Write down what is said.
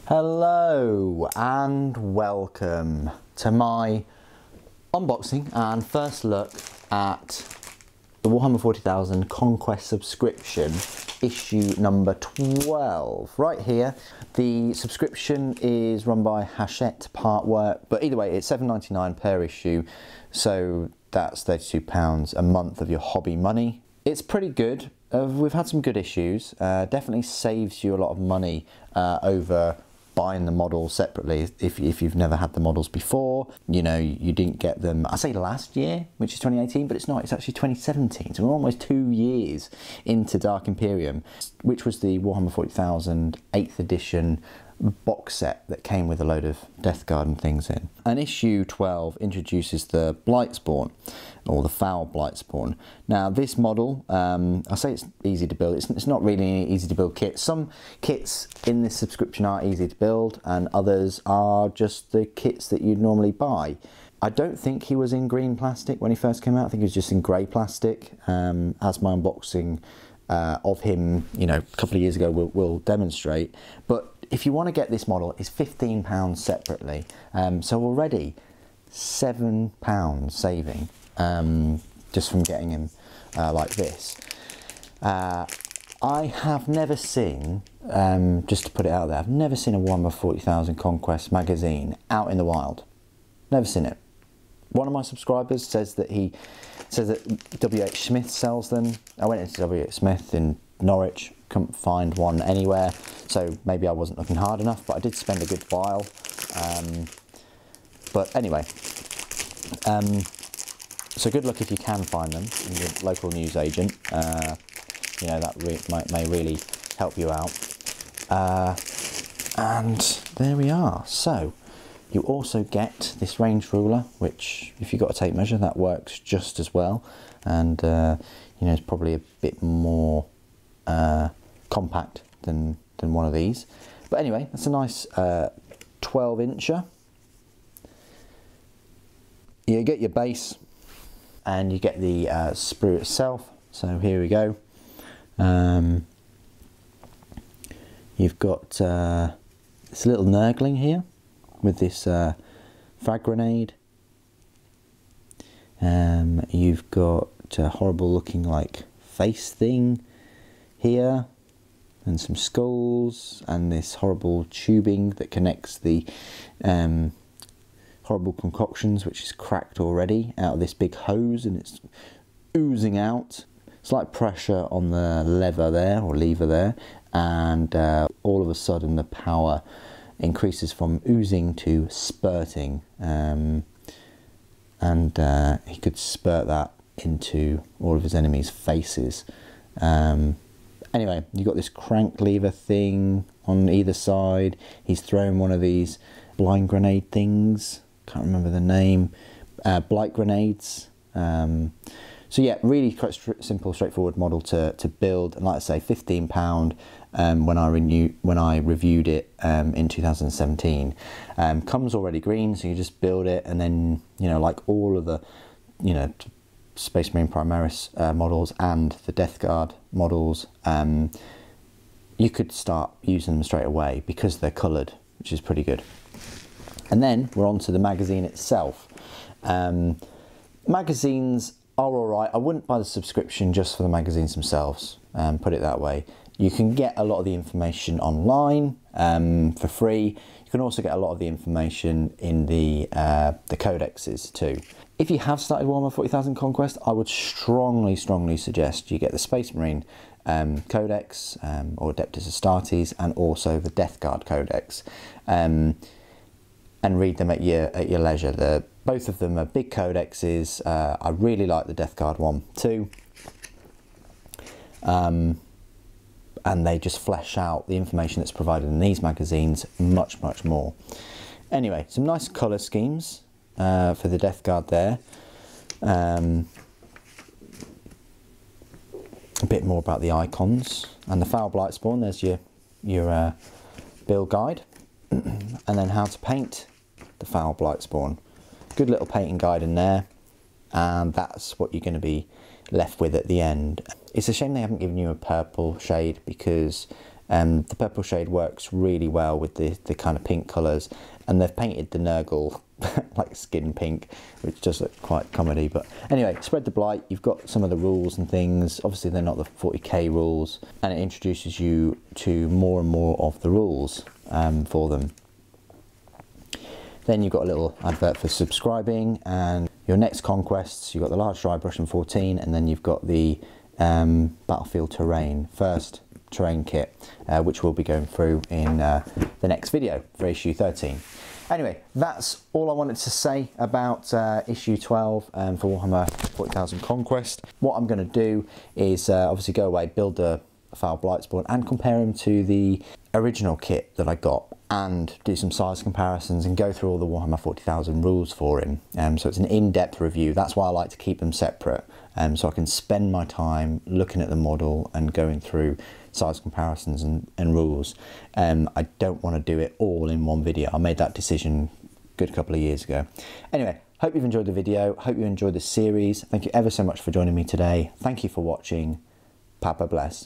Hello and welcome to my unboxing and first look at the Warhammer 40,000 Conquest subscription, issue number 12. Right here, the subscription is run by Hachette Partwork, but either way it's £7.99 per issue, so that's £32 a month of your hobby money. It's pretty good. We've had some good issues. Definitely saves you a lot of money over buying the models separately if you've never had the models before. You know, you didn't get them, I say last year, which is 2018, but it's not, it's actually 2017. So we're almost 2 years into Dark Imperium, which was the Warhammer 40,000 8th edition box set that came with a load of Death Guard and things in. And issue 12 introduces the Blightspawn, or the Foul Blightspawn. Now this model, I say it's easy to build, it's not really an easy to build kit. Some kits in this subscription are easy to build and others are just the kits that you'd normally buy. I don't think he was in green plastic when he first came out. I think he was just in grey plastic, as my unboxing of him, you know, a couple of years ago will demonstrate. But if you want to get this model, it's £15 separately. So already £7 saving just from getting him like this. I have never seen, just to put it out there, I've never seen a Warhammer 40,000 Conquest magazine out in the wild. Never seen it. One of my subscribers says that WH Smith sells them. I went into WH Smith in Norwich, couldn't find one anywhere, so maybe I wasn't looking hard enough, but I did spend a good while. But anyway, so good luck if you can find them in your local newsagent. You know, that may really help you out. And there we are. So you also get this range ruler, which if you've got a tape measure, that works just as well. And you know, it's probably a bit more compact than one of these. But anyway, that's a nice 12-incher. You get your base and you get the sprue itself. So here we go. You've got this little Nurgling here with this frag grenade. You've got a horrible looking like face thing here, and some skulls, and this horrible tubing that connects the horrible concoctions, which is cracked already out of this big hose, and it's oozing out. Slight pressure on the lever there, or lever there, and all of a sudden the power increases from oozing to spurting, and he could spurt that into all of his enemies' faces. Anyway, you've got this crank lever thing on either side. He's throwing one of these blind grenade things, can't remember the name, blight grenades. So yeah, really quite simple, straightforward model to build, and like I say, £15 when I reviewed it in 2017. Comes already green, so you just build it, and then, you know, like all of the, you know, Space Marine Primaris models and the Death Guard models, you could start using them straight away because they're coloured, which is pretty good. And then we're on to the magazine itself. Magazines are alright. I wouldn't buy the subscription just for the magazines themselves, put it that way. You can get a lot of the information online for free. You can also get a lot of the information in the codexes too. If you have started Warhammer 40,000 Conquest, I would strongly suggest you get the Space Marine Codex, or Adeptus Astartes, and also the Death Guard Codex, and read them at your leisure. Both of them are big codexes. I really like the Death Guard one too, and they just flesh out the information that's provided in these magazines much more. Anyway, some nice colour schemes for the Death Guard there. A bit more about the icons and the Foul Blightspawn. There's your build guide, and then how to paint the Foul Blightspawn. Good little painting guide in there, and that's what you're going to be left with at the end. It's a shame they haven't given you a purple shade, because The purple shade works really well with the kind of pink colours, and they've painted the Nurgle like skin pink, which does look quite comedy. But anyway, Spread the Blight, you've got some of the rules and things. Obviously they're not the 40k rules, and it introduces you to more and more of the rules for them. Then you've got a little advert for subscribing and your next conquests. You've got the large dry brush in 14, and then you've got the battlefield terrain, first terrain kit, which we'll be going through in the next video for issue 13. Anyway, that's all I wanted to say about issue 12 for Warhammer 40,000 Conquest. What I'm going to do is obviously go away, build a Foul Blightspawn and compare him to the original kit that I got, and do some size comparisons and go through all the Warhammer 40,000 rules for him. So it's an in-depth review. That's why I like to keep them separate, so I can spend my time looking at the model and going through size comparisons and rules. I don't want to do it all in one video. I made that decision a good couple of years ago. Anyway, hope you've enjoyed the video. Hope you enjoyed the series. Thank you ever so much for joining me today. Thank you for watching. Papa bless.